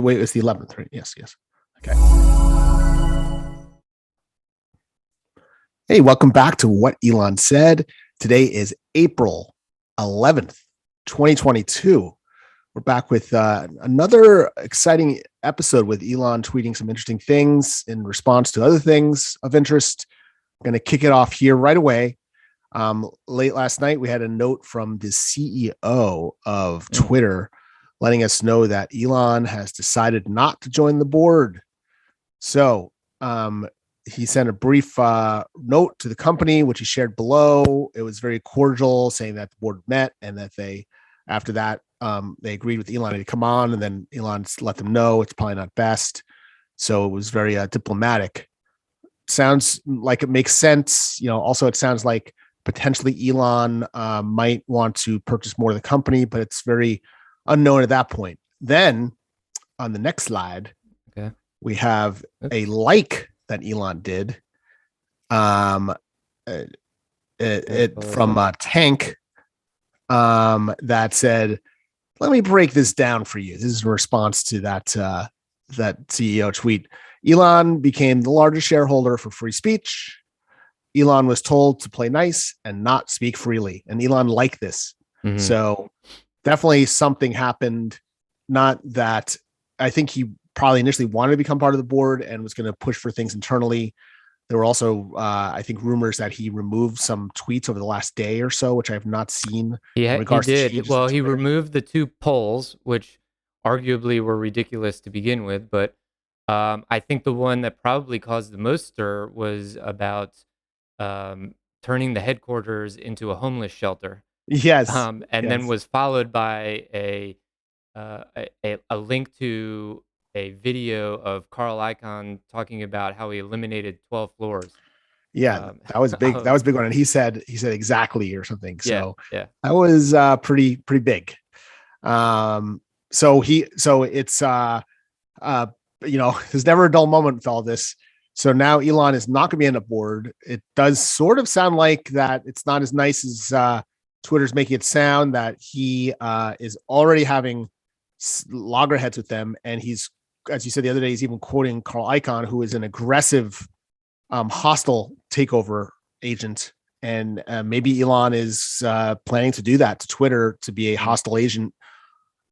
wait, it's the 11th, right? Yes. Okay. Hey, welcome back to What Elon Said. Today is April 11th, 2022. We're back with another exciting episode with Elon tweeting some interesting things in response to other things of interest. I'm going to kick it off here right away. Late last night, we had a note from the CEO of Twitter letting us know that Elon has decided not to join the board. So he sent a brief note to the company, which he shared below. It was very cordial, saying that the board met and that after that, they agreed with Elon to come on, and then Elon let them know it's probably not best. So it was very diplomatic. Sounds like it makes sense. Also it sounds like potentially Elon might want to purchase more of the company, but it's very unknown at that point. Then on the next slide, we have a like that Elon did from Tank that said, let me break this down for you. This is in response to that CEO tweet. Elon became the largest shareholder for free speech. Elon was told to play nice and not speak freely. And Elon liked this. Mm-hmm. So definitely something happened. Not that I think he probably initially wanted to become part of the board and was going to push for things internally. There were also, I think, rumors that he removed some tweets over the last day or so, which I have not seen. Yeah, he did. Well, he removed the 2 polls, which arguably were ridiculous to begin with. But I think the one that probably caused the most stir was about turning the headquarters into a homeless shelter. Yes. Then was followed by a link to a video of Carl Icahn talking about how he eliminated 12 floors. Yeah, that was big. That was a big one. And he said exactly or something. So yeah. That was pretty big. So it's there's never a dull moment with all this. So now Elon is not going to be on the board. It does sort of sound like that it's not as nice as Twitter's making it sound, that he is already having loggerheads with them. And he's, as you said the other day, he's even quoting Carl Icahn, who is an aggressive, hostile takeover agent. And maybe Elon is planning to do that to Twitter, to be a hostile agent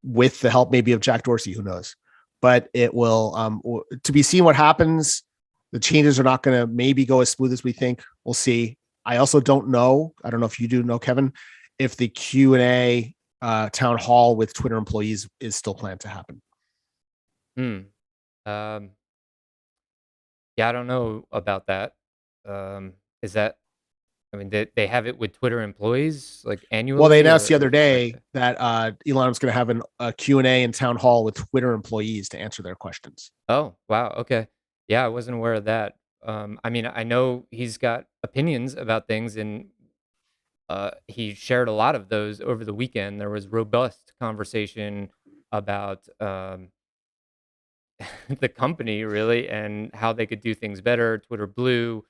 with the help maybe of Jack Dorsey, who knows. But it will, to be seen what happens. The changes are not going to maybe go as smooth as we think. We'll see. I also don't know. I don't know if you do know, Kevin, if the Q&A town hall with Twitter employees is still planned to happen. Yeah, I don't know about that. Is that, I mean, they have it with Twitter employees like annually? Well, they announced the other day that Elon was going to have a Q&A and town hall with Twitter employees to answer their questions. Oh, wow. Okay. Yeah, I wasn't aware of that. I mean, I know he's got opinions about things, and he shared a lot of those over the weekend. There was robust conversation about the company, really, and how they could do things better. Twitter Blue,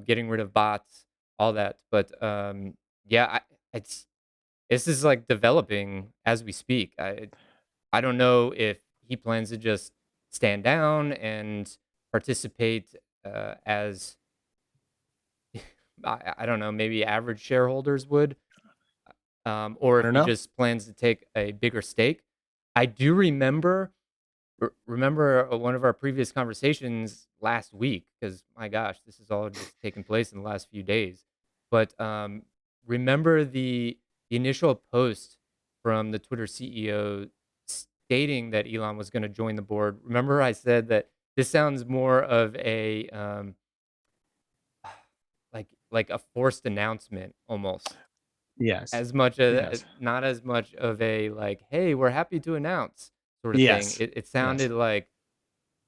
getting rid of bots, all that. But yeah, this is like developing as we speak. I don't know if he plans to just stand down and participate as I don't know, maybe average shareholders would, or if he just plans to take a bigger stake. I do remember one of our previous conversations last week, because my gosh, this has all just taken place in the last few days. But remember the initial post from the Twitter CEO stating that Elon was going to join the board. Remember, I said that this sounds more of a like a forced announcement almost. Yes. As much as not as much of a like, hey, we're happy to announce sort of thing. It sounded like,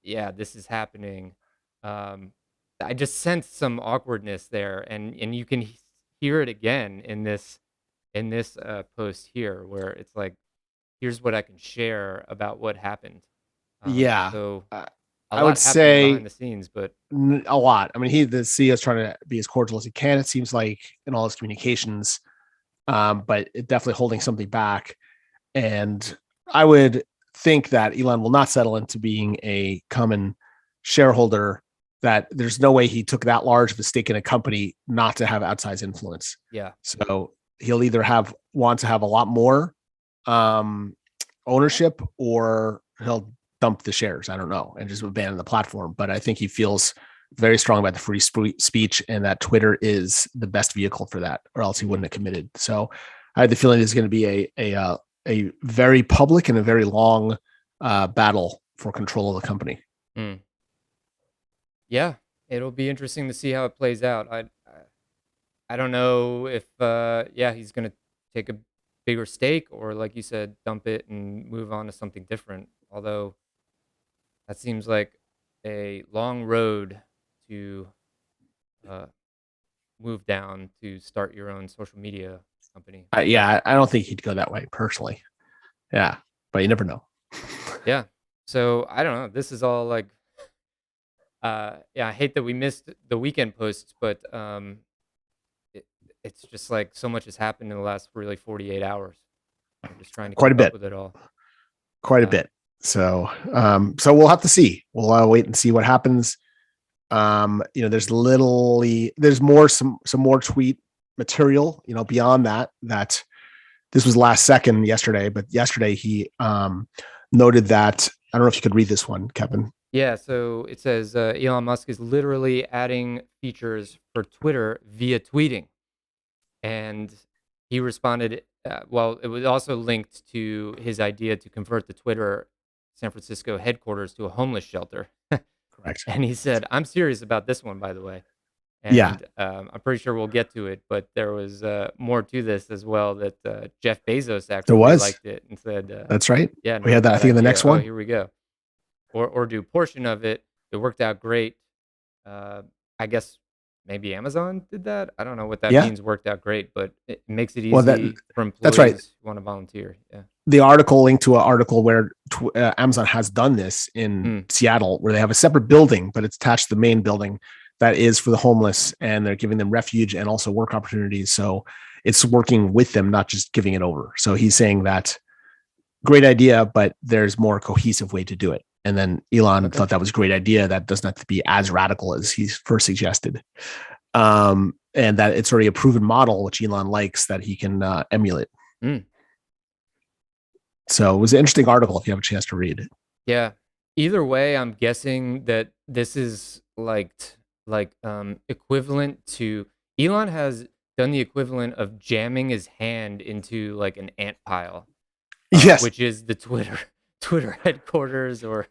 yeah, this is happening. I just sensed some awkwardness there, and you can hear it again in this post here, where it's like, here's what I can share about what happened. So I would say behind the scenes, but a lot. I mean, the CEO is trying to be as cordial as he can, it seems like, in all his communications, but it definitely holding something back. And I would think that Elon will not settle into being a common shareholder. That there's no way he took that large of a stake in a company not to have outsized influence. Yeah. So he'll either want to have a lot more um, ownership, or he'll dump the shares. I don't know, and just abandon the platform. But I think he feels very strong about the free speech, and that Twitter is the best vehicle for that, or else he wouldn't have committed. So I had the feeling it's going to be a very public and a very long battle for control of the company. Mm. Yeah, it'll be interesting to see how it plays out. I don't know if yeah, he's gonna take a bigger stake, or like you said, dump it and move on to something different. Although that seems like a long road to uh, move down to start your own social media company. Yeah, I don't think he'd go that way personally. Yeah, but you never know. Yeah. So I don't know. This is all like yeah, I hate that we missed the weekend posts, but it, it's just like so much has happened in the last really 48 hours. I'm just trying to Quite a keep up bit, with it all. quite a Uh, bit. So, so we'll have to see. We'll wait and see what happens. There's some more tweet material, beyond that this was last second yesterday, but yesterday he noted that, I don't know if you could read this one, Kevin. yeah, so it says Elon Musk is literally adding features for Twitter via tweeting. And he responded, well, it was also linked to his idea to convert the Twitter San Francisco headquarters to a homeless shelter. Correct. And he said, I'm serious about this one, by the way. Yeah, And I'm pretty sure we'll get to it, but there was more to this as well, that Jeff Bezos there actually was. liked it and said, That's right. yeah, We not a had that, I bad think, in the idea. next Oh, one. here we go. Or do a portion of it. It worked out great. Uh, I guess maybe Amazon did that. I don't know what that Yeah. means, worked out great, but it makes it Well, easy for that's right. employees who want to volunteer. Yeah. The article linked to an article where Amazon has done this in Mm. Seattle, where they have a separate building, but it's attached to the main building that is for the homeless, and they're giving them refuge and also work opportunities. So it's working with them, not just giving it over. So he's saying that great idea, but there's more cohesive way to do it. And then Elon Okay. thought that was a great idea. That doesn't have to be as radical as he first suggested. And that it's already a proven model, which Elon likes, that he can emulate. Mm. So it was an interesting article if you have a chance to read it. Yeah. Either way, I'm guessing that this is like equivalent to Elon has done the equivalent of jamming his hand into like an ant pile, Yes. which is the Twitter Twitter headquarters, or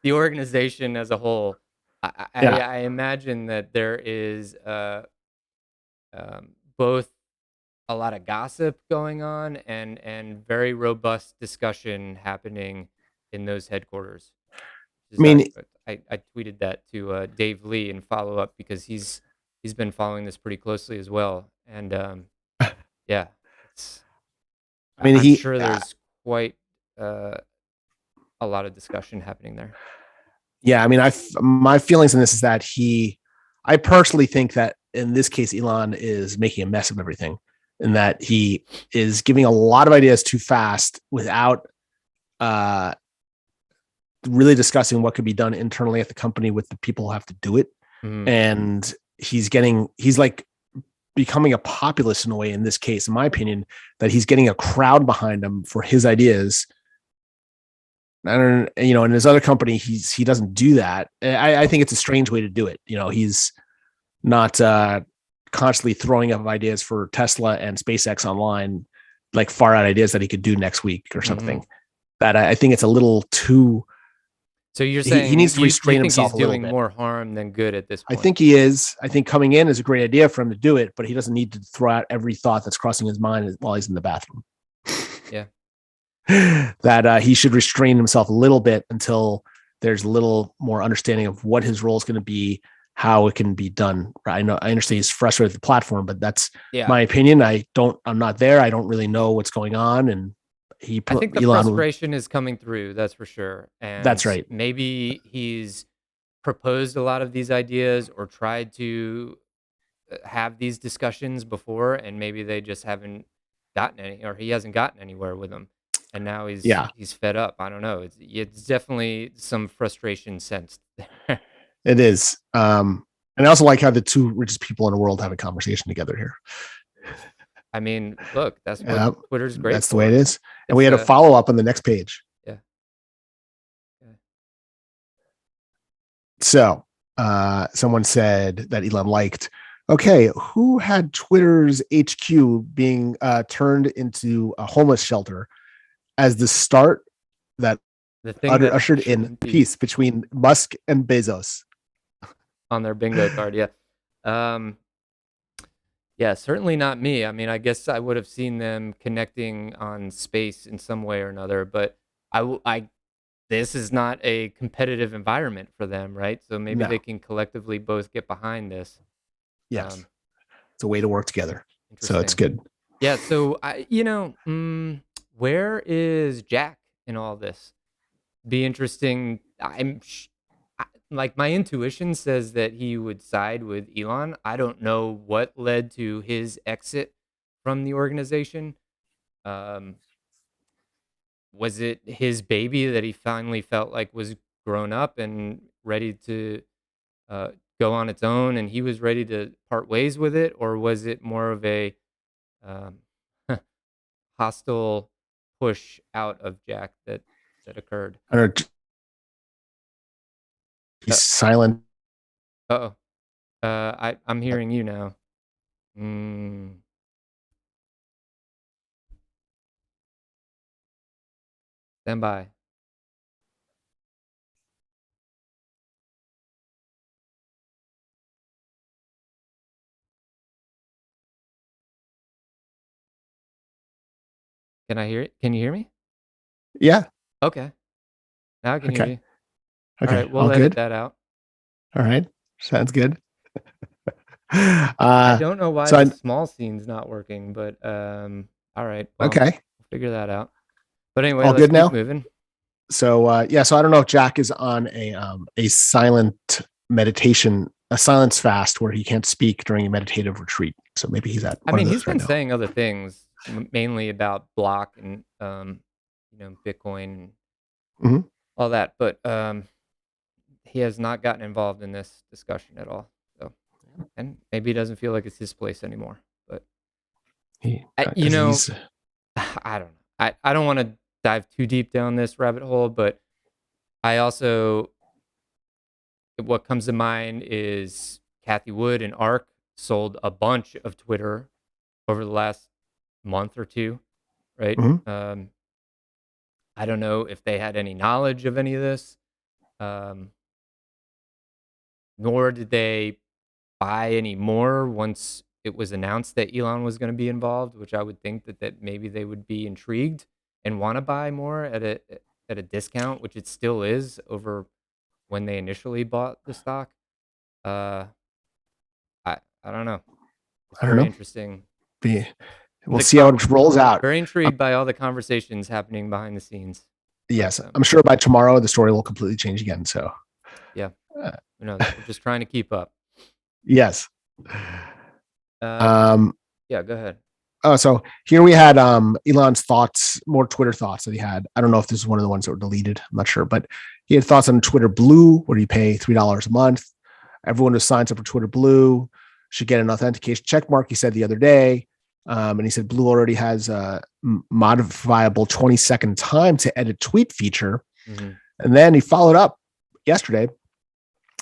the organization as a whole. Yeah. I imagine that there is both a lot of gossip going on and very robust discussion happening in those headquarters. I mean, I tweeted that to Dave Lee in follow up, because he's been following this pretty closely as well. And yeah, it's I mean, I'm sure there's quite a lot of discussion happening there. yeah, I mean, my feelings on this is that I personally think that in this case, Elon is making a mess of everything, and that he is giving a lot of ideas too fast without uh, really discussing what could be done internally at the company with the people who have to do it. Mm-hmm. And he's like becoming a populist in a way in this case, in my opinion, that he's getting a crowd behind him for his ideas. I don't, in his other company, he doesn't do that. I think it's a strange way to do it. He's not constantly throwing up ideas for Tesla and SpaceX online, like far out ideas that he could do next week or something. Mm-hmm. That I think it's a little too. So you're saying he needs to restrain himself he's doing more harm than good at this point? I think he is. I think coming in is a great idea for him to do it, but he doesn't need to throw out every thought that's crossing his mind while he's in the bathroom. Yeah. That he should restrain himself a little bit until there's a little more understanding of what his role is going to be, how it can be done. I understand he's frustrated with the platform, but that's my opinion. I'm not there. I don't really know what's going on. And I think the frustration is coming through. That's for sure. And that's right. Maybe he's proposed a lot of these ideas or tried to have these discussions before, and maybe they just haven't gotten any, or he hasn't gotten anywhere with them. and now Yeah, he's fed up. I don't know. It's definitely some frustration sensed there. it is. And I also like how the two richest people in the world have a conversation together here. I mean, look, that's what Yeah, Twitter's great that's the way it for. is. And we It's had a follow up on the next page. yeah. Yeah. So someone said that Elon liked, okay, who had Twitter's HQ being turned into a homeless shelter as the start that The thing that ushered in shouldn't be peace between Musk and Bezos? on their bingo card, yeah. Um, yeah, certainly not me. I mean, I guess I would have seen them connecting on space in some way or another, but I this is not a competitive environment for them, right? So maybe No. they can collectively both get behind this. Yes. Um, It's a way to work together. So it's Interesting. good. Yeah. So where is Jack in all this? Be interesting. Like my intuition says that he would side with Elon. I don't know what led to his exit from the organization. Um, was it his baby that he finally felt like was grown up and ready to uh, go on its own, and he was ready to part ways with it, or was it more of a um, hostile push out of Jack that occurred? I don't know, Uh he's silent. oh. I'm hearing you now. Mm, stand by. Can I hear it? Can you hear me? Yeah. Okay. Now I can hear Okay. you. All Okay. right, we'll All edit good. that out. All right. Sounds good. I Uh, don't know why so the I, small scene's not working, but all right. Well, okay. we'll figure that out. But anyway, All let's good keep now. moving. So yeah, so I don't know if Jack is on a silent meditation, a silence fast where he can't speak during a meditative retreat. So maybe he's at I one of mean, he's those right been now. saying other things, mainly about block and Bitcoin and Hmm. all that, but he has not gotten involved in this discussion at all. So, and maybe he doesn't feel like it's his place anymore. But He I, you because know, he's I don't know. I don't want to dive too deep down this rabbit hole, but I also what comes to mind is Kathy Wood and Ark sold a bunch of Twitter over the last month or two, right? mhm. I don't know if they had any knowledge of any of this, um, nor did they buy any more once it was announced that Elon was going to be involved, which I would think that maybe they would be intrigued and want to buy more at a discount, which it still is over when they initially bought the stock. Uh, I don't know. It's I don't very know. interesting. Be, we'll The see how com- it rolls out. Very Uh, intrigued by all the conversations happening behind the scenes. But yes, I'm sure by tomorrow the story will completely change again. So yeah, uh, who knows? We're just trying to keep up. yes. Um, Um, yeah, go ahead. Oh, so here we had Elon's thoughts, more Twitter thoughts that he had. I don't know if this is one of the ones that were deleted. I'm not sure, but he had thoughts on Twitter Blue, where you pay $3 a month. Everyone who signs up for Twitter Blue should get an authentication check mark. He said the other day, and he said Blue already has a modifiable 20-second time to edit tweet feature. Mm-hmm. And then he followed up yesterday,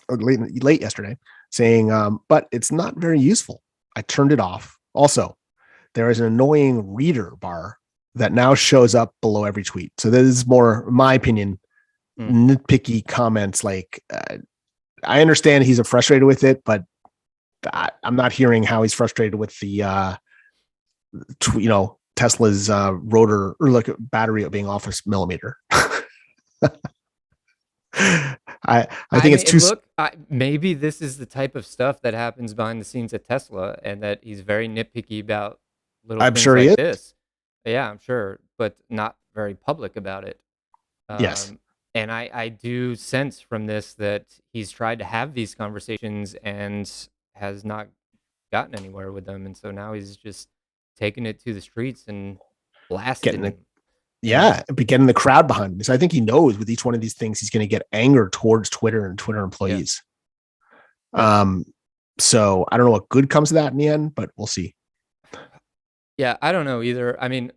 or late yesterday, saying, "But it's not very useful. I turned it off." Also, there is an annoying reader bar that now shows up below every tweet. So this is more, in my opinion, nitpicky comments. Like, I understand he's frustrated with it, but I'm not hearing how he's frustrated with the, Tesla's rotor or like battery being off a millimeter. I think it's too. Look, maybe this is the type of stuff that happens behind the scenes at Tesla, and that he's very nitpicky about little I'm things sure he like is. this. Yeah, I'm sure, but not very public about it. Yes. And I do sense from this that he's tried to have these conversations and has not gotten anywhere with them, and so now he's just taking it to the streets and Getting it. blasting. Yeah, but getting the crowd behind him. So I think he knows with each one of these things, he's going to get anger towards Twitter and Twitter Yeah. employees. So I don't know what good comes of that in the end, but we'll see. Yeah, I don't know either. I mean,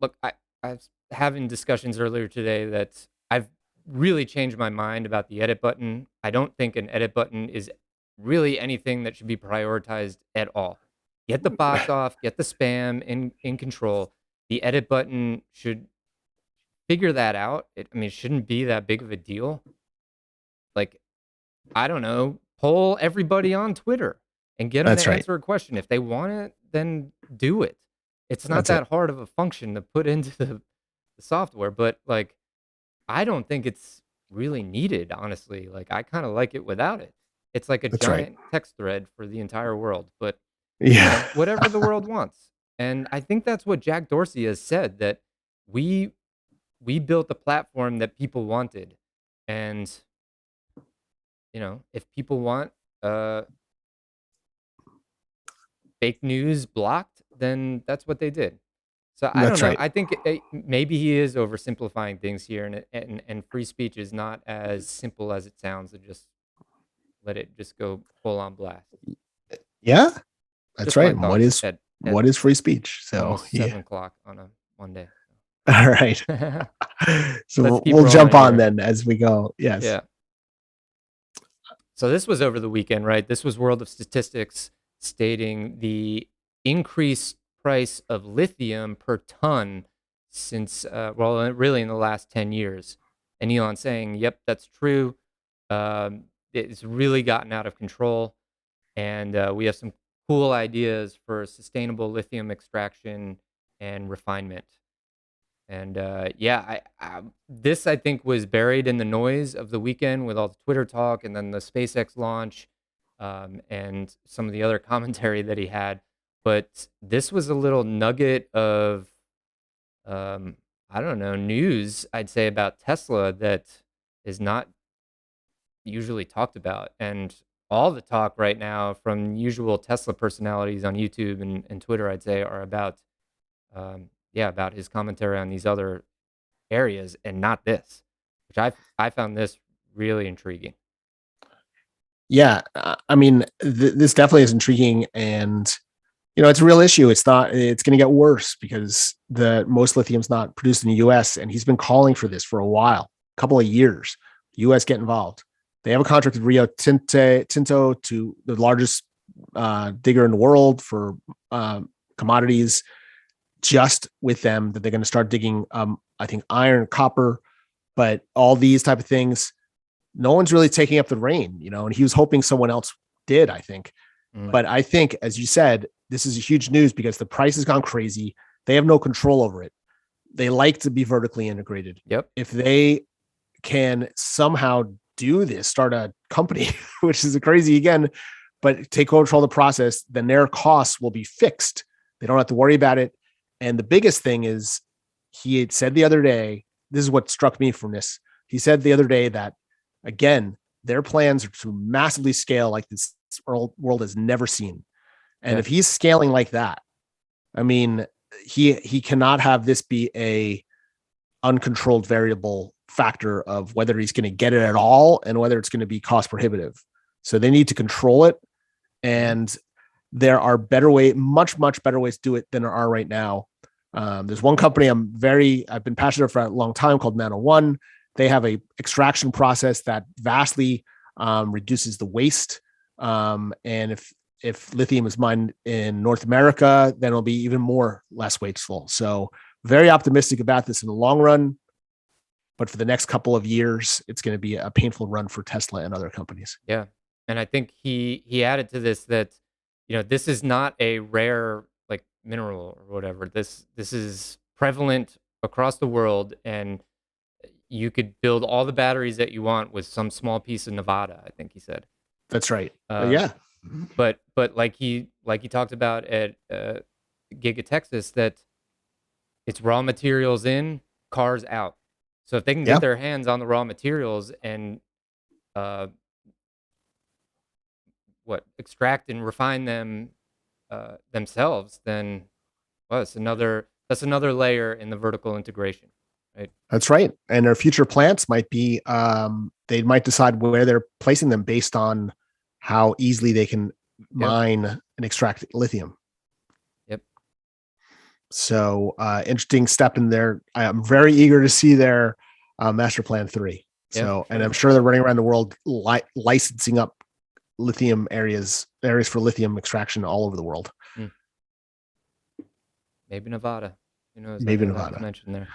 look, I was having discussions earlier today that I've really changed my mind about the edit button. I don't think an edit button is really anything that should be prioritized at all. Get the bots off, get the spam in control. The edit button should figure that out. I mean, it shouldn't be that big of a deal. Like, I don't know, poll everybody on Twitter and get them That's to right. answer a question. If they want it, then do it. It's not That's it. that hard of a function to put into the software, but like, I don't think it's really needed, honestly. Like, I kind of like it without it. It's like a That's right. giant text thread for the entire world, but Yeah. whatever the world wants. And I think that's what Jack Dorsey has said, that we built the platform that people wanted. And if people want fake news blocked, then that's what they did. So I don't That's know. right. I think maybe he is oversimplifying things here, and free speech is not as simple as it sounds to just let it just go full on blast. Yeah. That's Just my right. And thoughts at what is free speech? So almost yeah. 7 o'clock on a Monday. All right. So Let's keep we'll jump rolling on here. then as we go. Yes. Yeah. So this was over the weekend, right? This was World of Statistics stating the increased price of lithium per ton since, really in the last 10 years. And Elon saying, yep, that's true. It's really gotten out of control. And we have some cool ideas for sustainable lithium extraction and refinement. And this I think was buried in the noise of the weekend with all the Twitter talk and then the SpaceX launch, and some of the other commentary that he had. But this was a little nugget of, I don't know, news, I'd say, about Tesla that is not usually talked about. And all the talk right now from usual Tesla personalities on YouTube and Twitter, I'd say, are about, about his commentary on these other areas and not this, which I found this really intriguing. Yeah. I mean, this definitely is intriguing, and it's a real issue. It's not. It's going to get worse because the most lithium's not produced in the U.S. and he's been calling for this for a while, a couple of years. U.S. get involved. They have a contract with Rio Tinto, to the largest digger in the world for commodities. Just with them, that they're going to start digging, I think, iron, copper, but all these type of things. No one's really taking up the reign, and he was hoping someone else did, I think. But I think, as you said, this is a huge news because the price has gone crazy. They have no control over it. They like to be vertically integrated. Yep. If they can somehow do this, start a company, which is crazy again, but take control of the process, then their costs will be fixed. They don't have to worry about it. And the biggest thing is, he had said the other day, this is what struck me from this. He said the other day that, again, their plans are to massively scale like this world has never seen. And if he's scaling like that, I mean, he cannot have this be a uncontrolled variable factor of whether he's going to get it at all and whether it's going to be cost prohibitive. So they need to control it. And there are much better ways to do it than there are right now. There's one company I've been passionate for a long time called Nano One. They have a extraction process that vastly reduces the waste. And if lithium is mined in North America, then it'll be even less wasteful. So very optimistic about this in the long run. But for the next couple of years, it's going to be a painful run for Tesla and other companies. Yeah. And I think he added to this that, this is not a rare like mineral or whatever. This is prevalent across the world, and you could build all the batteries that you want with some small piece of Nevada, I think he said. That's right. Yeah. But like he talked about at Giga Texas, that it's raw materials in, cars out. So if they can get their hands on the raw materials and extract and refine them themselves, then it's another That's another layer in the vertical integration, right? That's right. And their future plants might be, they might decide where they're placing them based on how easily they can Yep. mine and extract lithium. Yep. So interesting step in there. I'm very eager to see their master plan 3. Yeah, So, sure. and I'm sure they're running around the world licensing up lithium areas for lithium extraction all over the world. Maybe Nevada. Who knows? I Maybe know that was Nevada. mentioned there.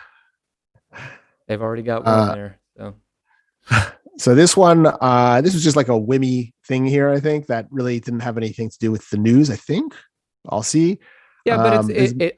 They've already got one there. So so this was just like a whimmy thing here, I think, that really didn't have anything to do with the news, I think. I'll see. yeah, but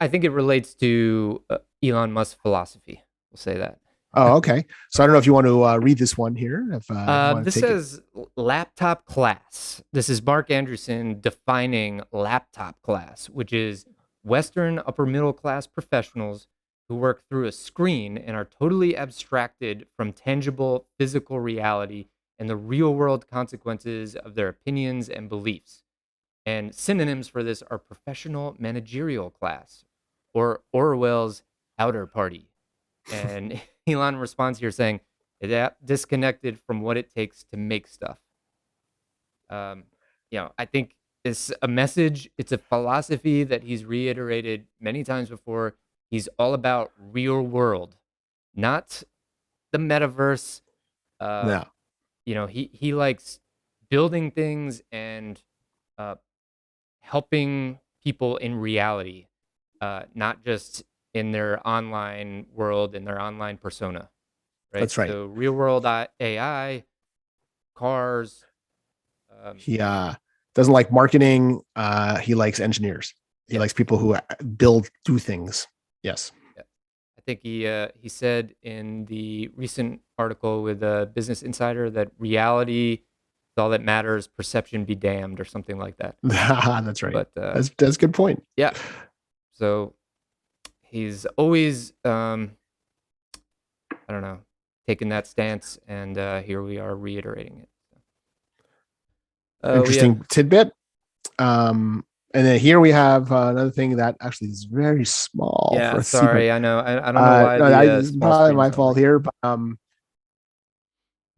I think it relates to Elon Musk's philosophy. We'll say that. Oh, okay. So I don't know if you want to read this one here. If you want to This take it. says laptop class. This is Mark Anderson defining laptop class, which is Western upper middle class professionals who work through a screen and are totally abstracted from tangible physical reality and the real world consequences of their opinions and beliefs. And synonyms for this are professional managerial class or Orwell's outer party. And Elon responds here saying, that disconnected from what it takes to make stuff. I think it's a message, it's a philosophy that he's reiterated many times before. He's all about real world, not the metaverse. Yeah, He likes building things and uh, helping people in reality, not just in their online world, in their online persona, right? that's right. So real world AI, cars. He doesn't like marketing. He likes engineers. He Yeah, likes people who do things. Yes. yeah. I think he said in the recent article with Business Insider that reality is all that matters, perception be damned, or something like that. That's right. But That's a good point. yeah, so he's always I don't know, taking that stance, and here we are reiterating it. Interesting tidbit. And then here we have another thing that actually is very small for Yeah, us to see, but sorry, I know. I don't know why no, the it's small probably screen my is not fault working. here. But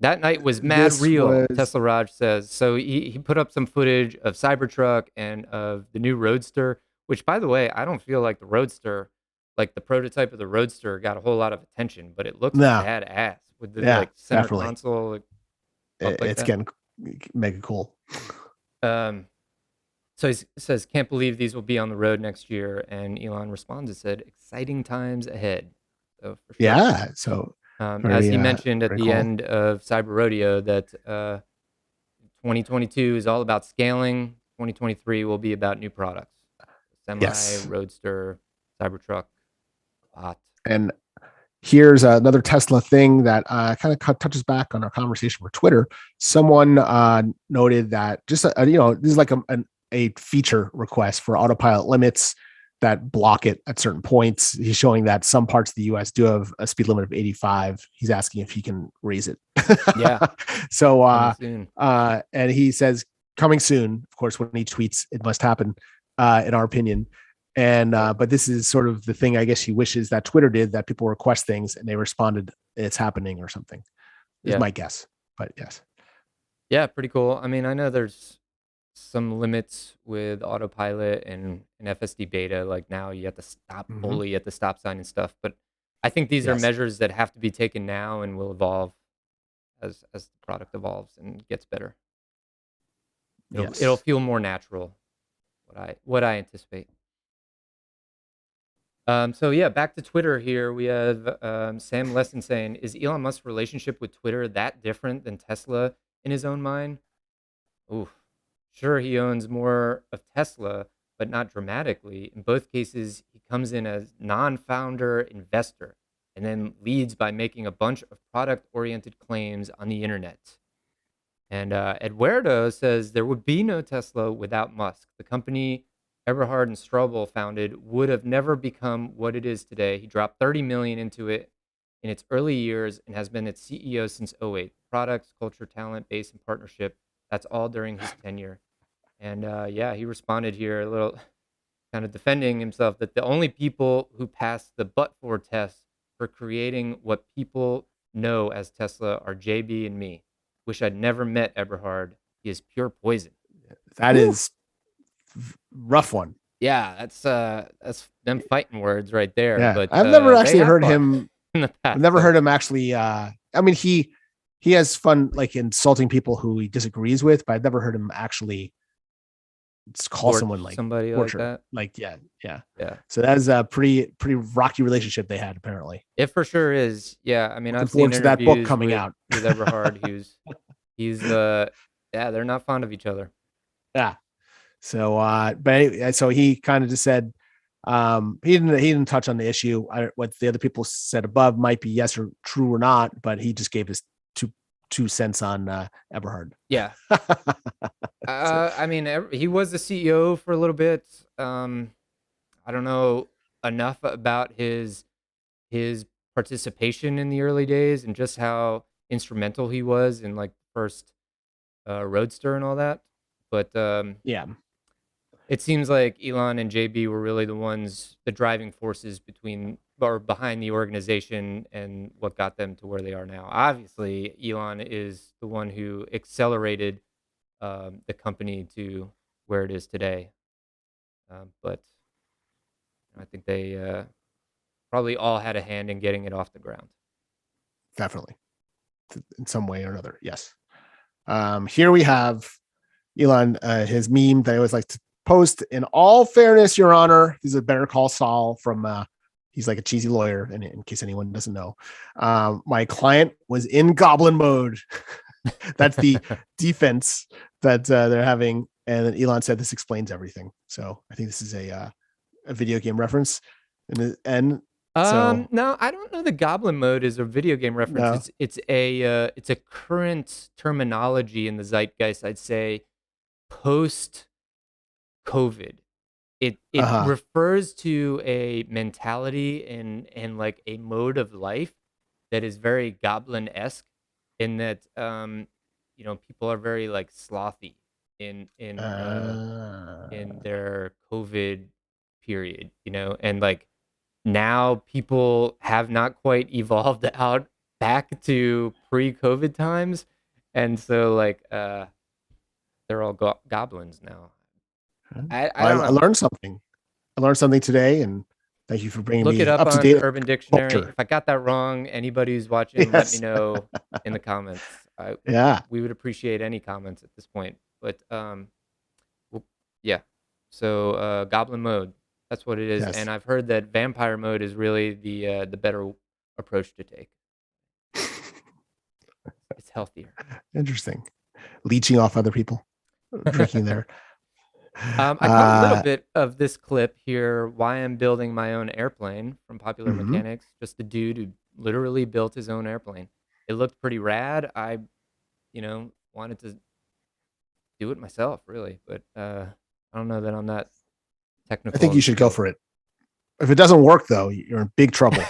That night was mad this real, was Tesla Raj says. So he put up some footage of Cybertruck and of the new Roadster, which, by the way, I don't feel like the Roadster, like the prototype of the Roadster, got a whole lot of attention, but it looks no, badass with the yeah, like center definitely. console up like It's that. getting mega cool. Um, so he says, can't believe these will be on the road next year. And Elon responds and said, exciting times ahead. So for sure. Yeah. So As very he mentioned at very the cool. end of Cyber Rodeo, that 2022 is all about scaling. 2023 will be about new products. Semi, Yes. Roadster, Cybertruck, Bot. And here's another Tesla thing that kind of touches back on our conversation with Twitter. Someone noted that just this is like a feature request for autopilot limits that block it at certain points. He's showing that some parts of the U.S. do have a speed limit of 85. He's asking if he can raise it. Yeah. So Coming soon. and he says coming soon. Of course, when he tweets, it must happen. In our opinion. And but this is sort of the thing I guess he wishes that Twitter did, that people request things and they responded it's happening or something. Is my guess. But yes. Yeah, pretty cool. I mean, I know there's some limits with autopilot and FSD beta. Like now you have to stop fully at the stop sign and stuff. But I think these are measures that have to be taken now and will evolve as the product evolves and gets better. It'll feel more natural. What I anticipate. So yeah, back to Twitter here. We have Sam Lesson saying, "Is Elon Musk's relationship with Twitter that different than Tesla in his own mind?" Oof. Sure, he owns more of Tesla, but not dramatically. In both cases, he comes in as non-founder investor and then leads by making a bunch of product-oriented claims on the internet. And Eduardo says there would be no Tesla without Musk. The company Eberhard and Strobel founded would have never become what it is today. He dropped 30 million into it in its early years and has been its CEO since '08. Products, culture, talent, base, and partnership. That's all during his tenure. And yeah, he responded here a little. kind of defending himself that the only people who passed the but-for test for creating what people know as Tesla are JB and me. Wish I'd never met Eberhard. He is pure poison. That is rough one. Yeah, that's them fighting words right there. Yeah, But I've never actually heard fought him in the past. I've never heard him actually. I mean, he has fun like insulting people who he disagrees with, but I've never heard him actually call someone like somebody torture. like that. Like, yeah. Yeah. So that is a pretty rocky relationship they had, apparently. It for sure is. Yeah, I mean, Looking I've seen forward to that book coming with, out with Eberhard. He's yeah, they're not fond of each other. Yeah. So, but anyway, so he kind of just said, he didn't touch on the issue. What the other people said above might be yes or true or not, but he just gave his two cents on Eberhard. Yeah. I mean, he was the CEO for a little bit. I don't know enough about his participation in the early days and just how instrumental he was in like the first Roadster and all that. But yeah, it seems like Elon and JB were really the driving forces behind the organization and what got them to where they are now. Obviously, Elon is the one who accelerated the company to where it is today. But I think they probably all had a hand in getting it off the ground. Definitely. In some way or another. Yes. Here we have Elon, his meme that I always like to post. In all fairness, Your Honor, he's a Better Call Saul from he's like a cheesy lawyer, and in case anyone doesn't know, my client was in goblin mode. That's the defense that they're having, and then Elon said this explains everything. So I think this is a video game reference. And no, I don't know. The goblin mode is a video game reference. No. It's a current terminology in the zeitgeist. I'd say post COVID. It refers to a mentality and like a mode of life that is very goblin-esque, in that people are very like slothy in their COVID period, and like now people have not quite evolved out back to pre-COVID times, and so like they're all goblins now. I learned something. I learned something today, and thank you for bringing me up to date. Urban Dictionary. Culture. If I got that wrong, anybody who's watching, let me know in the comments. We would appreciate any comments at this point. But yeah. So goblin mode, that's what it is. Yes. And I've heard that vampire mode is really the better approach to take. It's healthier. Interesting. Leeching off other people, drinking their. I got a little bit of this clip here. Why I'm building my own airplane from Popular Mechanics. Just a dude who literally built his own airplane. It looked pretty rad. I, wanted to do it myself, really, but I don't know that I'm that technical. I think you should go for it. If it doesn't work, though, you're in big trouble.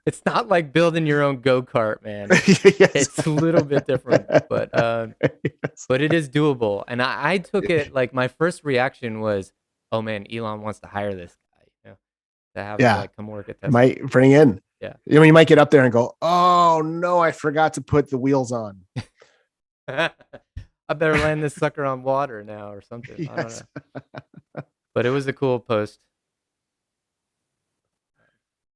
It's not like building your own go-kart, man. Yes. It's a little bit different, but yes. But it is doable. And I took it like my first reaction was, "Oh man, Elon wants to hire this guy, to have him like come work at Tesla." Might bring in. Yeah. You might get up there and go, "Oh no, I forgot to put the wheels on. I better land this sucker on water now or something." Yes. I don't know. But it was a cool post.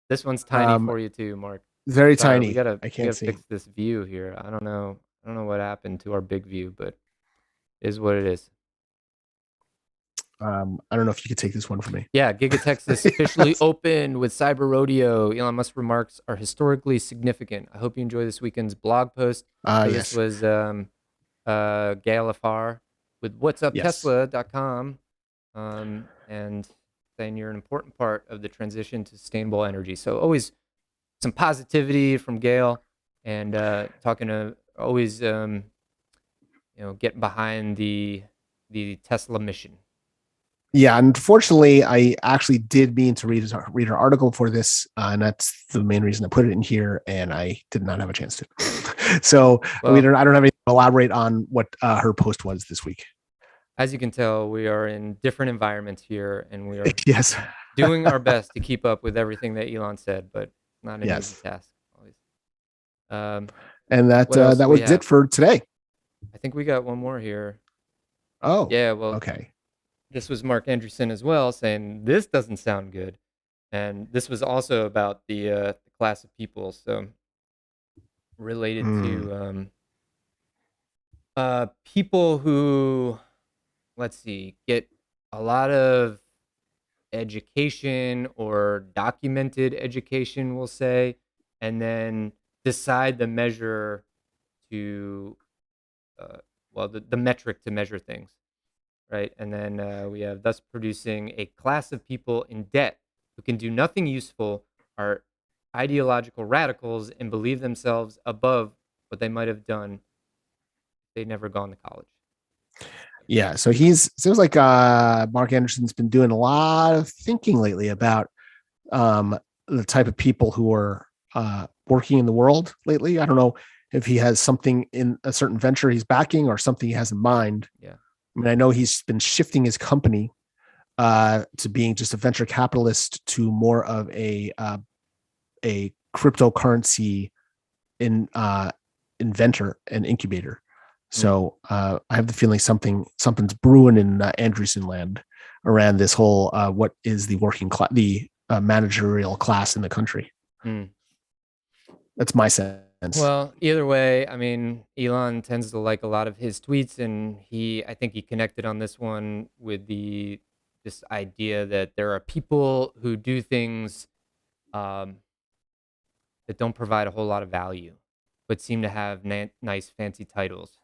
This one's tiny for you too, Mark. Very tiny. We gotta fix this view here. I don't know what happened to our big view, but it is what it is. I don't know if you could take this one for me. Yeah, Giga Texas officially opened with Cyber Rodeo. Elon Musk's remarks are historically significant. I hope you enjoy this weekend's blog post. Yes. This was Gail Afar with whatsuptesla.com, and saying you're an important part of the transition to sustainable energy. So always some positivity from Gail, and talking to always getting behind the Tesla mission. Yeah, unfortunately, I actually did mean to read her article for this, and that's the main reason I put it in here, and I did not have a chance to. So I don't have anything to elaborate on what her post was this week. As you can tell, we are in different environments here, and we are Yes. doing our best to keep up with everything that Elon said, but not an easy Yes. task always. Um, And what else do that we was have? it for today. I think we got one more here. Oh, Yeah, well, okay. this was Mark Andreessen as well saying this doesn't sound good, and this was also about the class of people, so related Mm, to people who, let's see, get a lot of education or documented education, we'll say, and then decide the measure to, uh, well, the metric to measure things, right? And then we have thus producing a class of people in debt who can do nothing useful, are ideological radicals, and believe themselves above what they might have done if they'd never gone to college. yeah. So seems like Mark Anderson's been doing a lot of thinking lately about the type of people who are working in the world lately. I don't know if he has something in a certain venture he's backing or something he has in mind. Yeah. I mean, I know he's been shifting his company to being just a venture capitalist to more of a cryptocurrency in inventor and incubator. Mm. So I have the feeling something's brewing in Andreessen land around this whole what is the working class, the managerial class in the country. Mm. That's my sense. Well, either way, I mean, Elon tends to like a lot of his tweets, and I think he connected on this one with this idea that there are people who do things um, that don't provide a whole lot of value, but seem to have nice, fancy titles.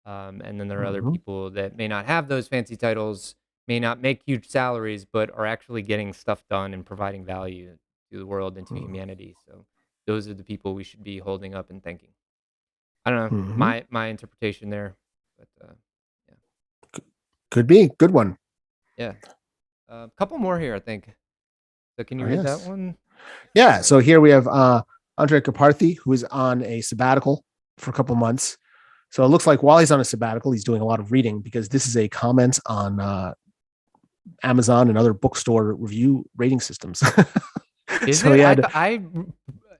And then there are other Mm-hmm. people that may not have those fancy titles, may not make huge salaries, but are actually getting stuff done and providing value to the world and to humanity. So those are the people we should be holding up and thanking. I don't know, Mm-hmm. my interpretation there, but yeah, Could be good one. yeah. A couple more here, I think. So can you Oh read that yes. one? Yeah. So here we have Andre Kaparthi, who is on a sabbatical for a couple months. So it looks like while he's on a sabbatical, he's doing a lot of reading because this is a comment on Amazon and other bookstore review rating systems. Is So it? he had, I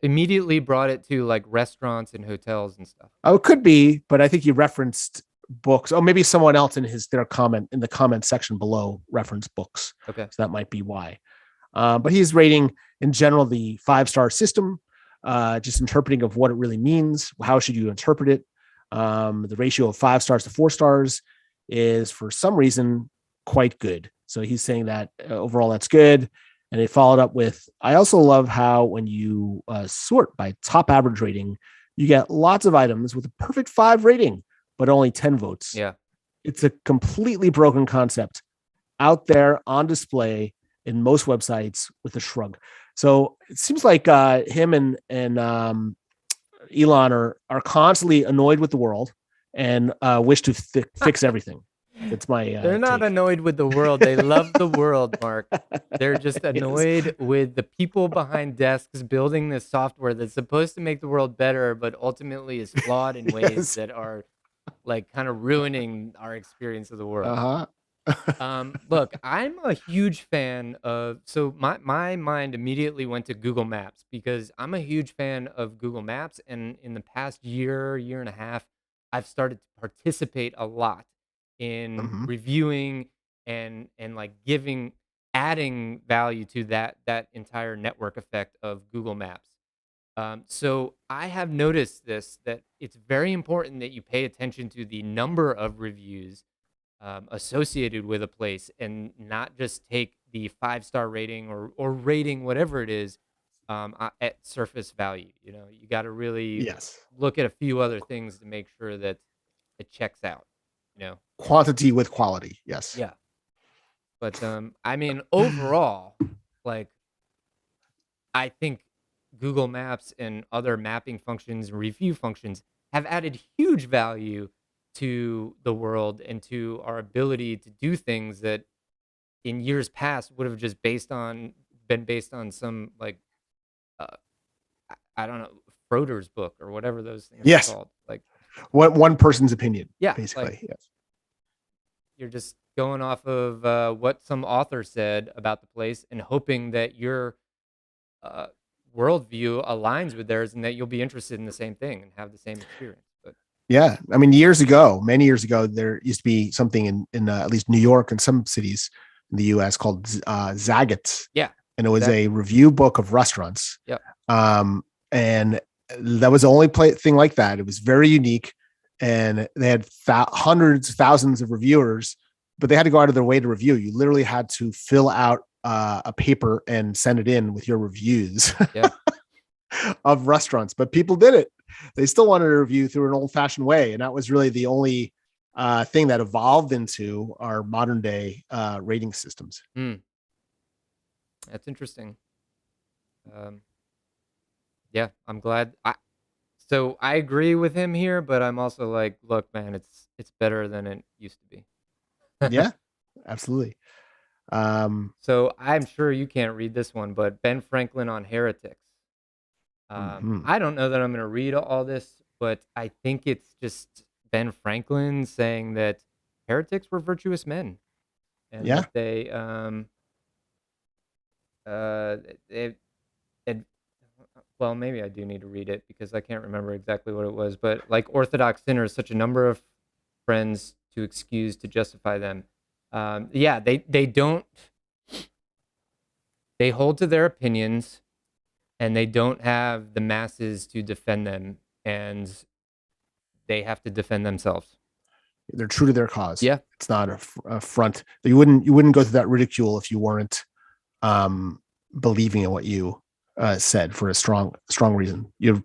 immediately brought it to like restaurants and hotels and stuff. oh, it could be, but I think he referenced books. Oh, maybe someone else in their comment in the comment section below referenced books. Okay. So that might be why. But he's rating in general the 5-star system, just interpreting of what it really means. How should you interpret it? The ratio of 5 stars to 4 stars is for some reason quite good. So he's saying that overall that's good. And they followed up with, I also love how when you sort by top average rating, you get lots of items with a perfect 5 rating, but only 10 votes. Yeah. It's a completely broken concept out there on display in most websites with a shrug. So it seems like him and Elon are constantly annoyed with the world and wish to fix everything. That's my They're not take. annoyed with the world. They love the world, Mark. They're just Yes. annoyed with the people behind desks building this software that's supposed to make the world better, but ultimately is flawed in ways Yes. that are like kind of ruining our experience of the world. Uh huh. Look, I'm a huge fan of, so my mind immediately went to Google Maps because I'm a huge fan of Google Maps, and in the past year and a half, I've started to participate a lot in Mm-hmm. reviewing and like adding value to that entire network effect of Google Maps. So I have noticed that it's very important that you pay attention to the number of reviews associated with a place and not just take the 5-star rating or rating whatever it is at surface value. You know, you got to really Yes. look at a few other things to make sure that it checks out. You know, Quantity with quality. Yes. yeah. But I mean, overall, like I think Google Maps and other mapping functions and review functions have added huge value to the world and to our ability to do things that in years past would have just been based on some like uh, I don't know, Froder's book or whatever those things are Yes. called. Like One person's opinion, yeah, like basically. Yes. You're just going off of what some author said about the place and hoping that your uh, worldview aligns with theirs and that you'll be interested in the same thing and have the same experience. But Yeah, I mean, years ago, many years ago, there used to be something in at least New York and some cities in the U.S. called Zagat's, yeah, and it was exactly. a review book of restaurants. Yep. And that was the only thing like that. It was very unique, and they had hundreds, thousands of reviewers, but they had to go out of their way to review. You literally had to fill out a paper and send it in with your reviews Yeah. of restaurants, but people did it. They still wanted to review through an old fashioned way. And that was really the only thing that evolved into our modern day rating systems. That's interesting. Yeah, I'm glad. So I agree with him here, but I'm also like, look, man, it's better than it used to be. Yeah, absolutely. So I'm sure you can't read this one, but Ben Franklin on heretics. Mm-hmm. I don't know that I'm going to read all this, but I think it's just Ben Franklin saying that heretics were virtuous men and Yeah. that uh, they, it, well, maybe I do need to read it because I can't remember exactly what it was, but like Orthodox sinners, such a number of friends to excuse to justify them. Yeah, they don't, they hold to their opinions and they don't have the masses to defend them, and they have to defend themselves. They're true to their cause. Yeah. It's not a front. You wouldn't go through that ridicule if you weren't um, believing in what you said for a strong reason. You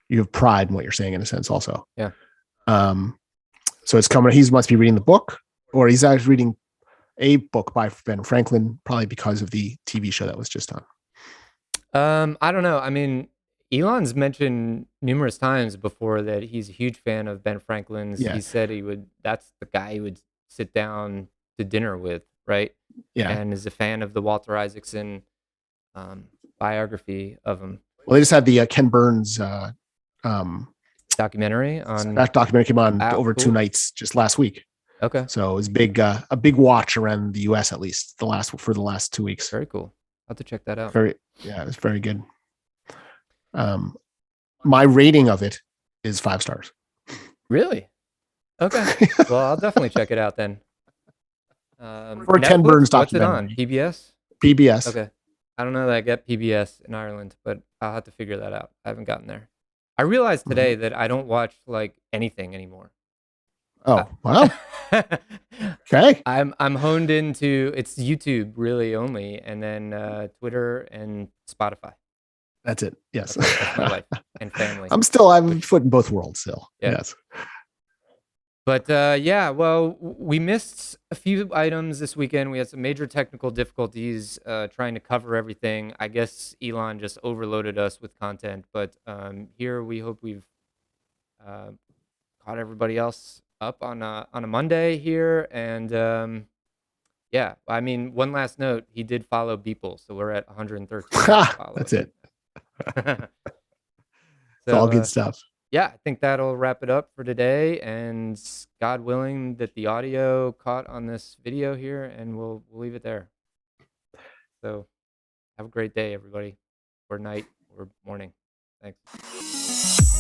have pride in what you're saying in a sense also. Yeah. So it's coming. He must be reading the book, or he's actually reading a book by Ben Franklin, probably because of the TV show that was just on. I don't know. I mean, Elon's mentioned numerous times before that he's a huge fan of Ben Franklin's. Yeah. He said that's the guy he would sit down to dinner with, right? Yeah. And is a fan of the Walter Isaacson biography of him. Well, they just had the Ken Burns Documentary on that documentary came on over cool. 2 nights just last week. Okay. So it was a big watch around the US, at least for the last 2 weeks. Very cool. I'll have to check that out. It's very good. My rating of it is 5 stars. Really? Okay. Well, I'll definitely check it out then. For Ken Burns documentary. What's it on? PBS? PBS. Okay. I don't know that I get PBS in Ireland, but I'll have to figure that out. I haven't gotten there. I realized today that I don't watch like anything anymore. Oh, wow. Okay. I'm honed into it's YouTube really only, and then Twitter and Spotify. That's it. Yes. That's my life and family. I'm a foot in both worlds still. Yeah. Yes. But yeah, well, we missed a few items this weekend. We had some major technical difficulties trying to cover everything. I guess Elon just overloaded us with content. But here we hope we've caught everybody else up on a Monday here. And yeah, I mean, one last note: he did follow Beeple, so we're at 113. That's it. So, it's all good stuff. Yeah, I think that'll wrap it up for today. And God willing that the audio caught on this video here, and we'll leave it there. So have a great day, everybody, or night or morning. Thanks.